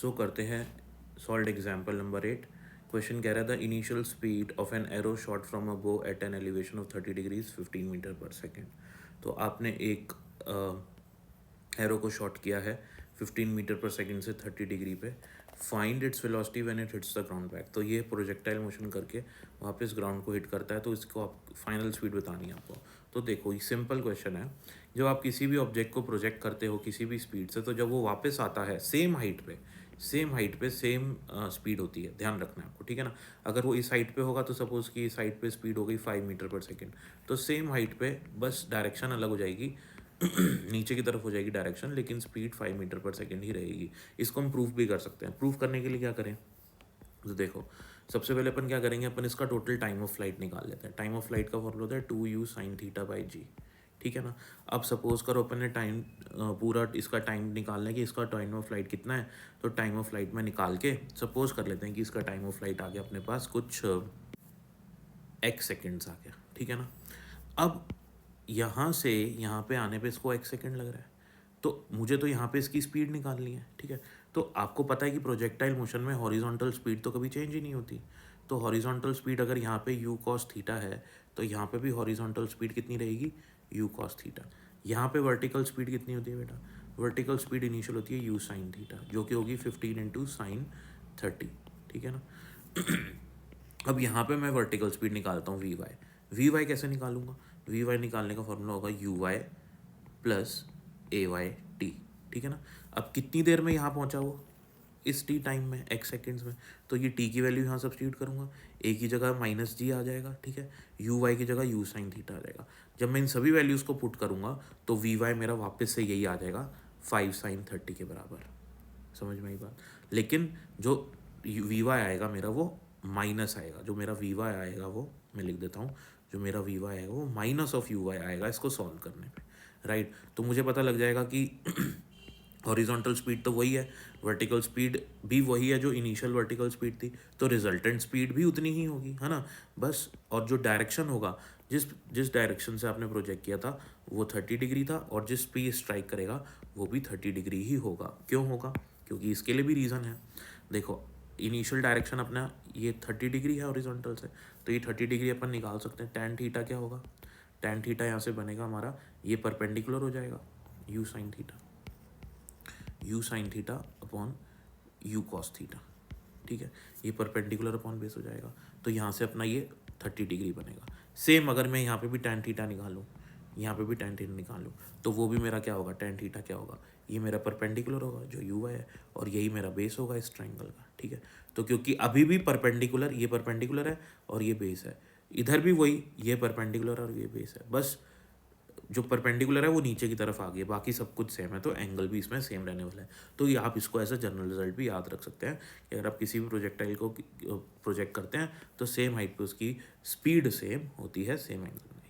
सो करते हैं solve example number 8। Question कह रहा था initial speed of an arrow shot from a bow at an elevation of 30 degrees 15 metre per second. तो आपने एक एरो को शॉट किया है 15 मीटर पर सेकेंड से 30 डिग्री पे। Find its velocity when it hits the ground back. तो ये प्रोजेक्टाइल मोशन करके वापस ग्राउंड को हिट करता है, तो इसको आप फाइनल स्पीड बतानी है आपको। तो देखो ये सिंपल क्वेश्चन है। जब आप किसी भी ऑब्जेक्ट को प्रोजेक्ट करते हो किसी भी स्पीड से, तो जब वो वापस आता है सेम हाइट पे सेम स्पीड होती है, ध्यान रखना है आपको, ठीक है ना। अगर वो इस हाइट पे होगा तो सपोज कि इस हाइट पे स्पीड हो गई 5 मीटर पर सेकेंड, तो सेम हाइट पे बस डायरेक्शन अलग हो जाएगी नीचे की तरफ हो जाएगी डायरेक्शन, लेकिन स्पीड 5 मीटर पर सेकेंड ही रहेगी। इसको हम प्रूफ भी कर सकते हैं। प्रूफ करने के लिए क्या करें, तो देखो सबसे पहले अपन क्या करेंगे, अपन इसका टोटल टाइम ऑफ फ्लाइट निकाल लेते हैं। टाइम ऑफ फ्लाइट का फॉर्मूला होता है 2u sin थीटा बाई जी, ठीक है ना। अब सपोज करो अपन ने टाइम पूरा इसका टाइम निकालना है कि इसका टाइम ऑफ फ्लाइट कितना है, तो टाइम ऑफ फ्लाइट में निकाल के सपोज कर लेते हैं कि इसका टाइम ऑफ फ्लाइट आ गया अपने पास कुछ x सेकेंड्स आ गया, ठीक है ना। अब यहाँ से यहाँ पे आने पे इसको x सेकेंड लग रहा है, तो मुझे तो यहाँ पे इसकी स्पीड निकालनी है, ठीक है। तो आपको पता है कि प्रोजेक्टाइल मोशन में हॉरिजॉन्टल स्पीड तो कभी चेंज ही नहीं होती। तो हॉरिजॉन्टल स्पीड अगर यहाँ पे u cos थीटा है, तो यहाँ पे भी हॉरिजॉन्टल स्पीड कितनी रहेगी, u cos थीटा। यहाँ पे वर्टिकल स्पीड कितनी होती है बेटा, वर्टिकल स्पीड इनिशियल होती है u sin थीटा, जो कि होगी 15 इंटू साइन 30, ठीक है ना। अब यहाँ पे मैं वर्टिकल स्पीड निकालता हूँ वी वाई कैसे निकालूंगा, वी वाई निकालने का फॉर्मूला होगा u y plus a y t, ठीक है ना। अब कितनी देर में यहाँ पहुँचा वो, इस टी टाइम में x सेकेंड्स में, तो ये t की वैल्यू यहाँ सब्स्टिट्यूट करूँगा, a की जगह माइनस जी आ जाएगा, ठीक है, यू वाई की जगह यू साइन थीटा आ जाएगा। जब मैं इन सभी वैल्यूज़ को पुट करूँगा तो वी वाई मेरा वापस से यही आ जाएगा 5 sin 30 के बराबर। समझ में आई बात। लेकिन जो वी वाई आएगा मेरा वो माइनस आएगा, जो मेरा वी वाई आएगा वो मैं लिख देता हूँ, जो मेरा वी वाई आएगा वो माइनस ऑफ यू वाई आएगा इसको सॉल्व करने पे, राइट। तो मुझे पता लग जाएगा कि हॉरिजॉन्टल स्पीड तो वही है, वर्टिकल स्पीड भी वही है जो इनिशियल वर्टिकल स्पीड थी, तो रिजल्टेंट स्पीड भी उतनी ही होगी, है ना। बस और जो डायरेक्शन होगा, जिस जिस डायरेक्शन से आपने प्रोजेक्ट किया था वो 30 डिग्री था, और जिस पे ये स्ट्राइक करेगा वो भी 30 डिग्री ही होगा। क्यों होगा, क्योंकि इसके लिए भी रीज़न है। देखो इनिशियल डायरेक्शन अपना ये 30 डिग्री है हॉरिजॉन्टल से, तो ये 30 डिग्री अपन निकाल सकते हैं। टैन थीटा क्या होगा, टैन थीटा यहाँ से बनेगा हमारा, ये परपेंडिकुलर हो जाएगा you sine theta, you sine theta upon you cos theta, ठीक है। ये परपेंडिकुलर अपॉन बेस हो जाएगा, तो यहाँ से अपना ये 30 डिग्री बनेगा। सेम अगर मैं यहाँ पे भी टैन थीटा निकालूँ, यहाँ पे भी टैन थीटा निकालूँ, तो वो भी मेरा क्या होगा, टैन थीटा क्या होगा, ये मेरा परपेंडिकुलर होगा जो यू है, और यही मेरा बेस होगा इस ट्राइंगल का, ठीक है। तो क्योंकि अभी भी परपेंडिकुलर, ये परपेंडिकुलर है और ये बेस है, इधर भी वही, ये परपेंडिकुलर और ये बेस है, बस जो परपेंडिकुलर है वो नीचे की तरफ आ गई, बाकी सब कुछ सेम है, तो एंगल भी इसमें सेम रहने वाला है। तो ये आप इसको एज अ जनरल रिजल्ट भी याद रख सकते हैं कि अगर आप किसी भी प्रोजेक्टाइल को प्रोजेक्ट करते हैं तो सेम हाइट पे उसकी स्पीड सेम होती है, सेम एंगल में।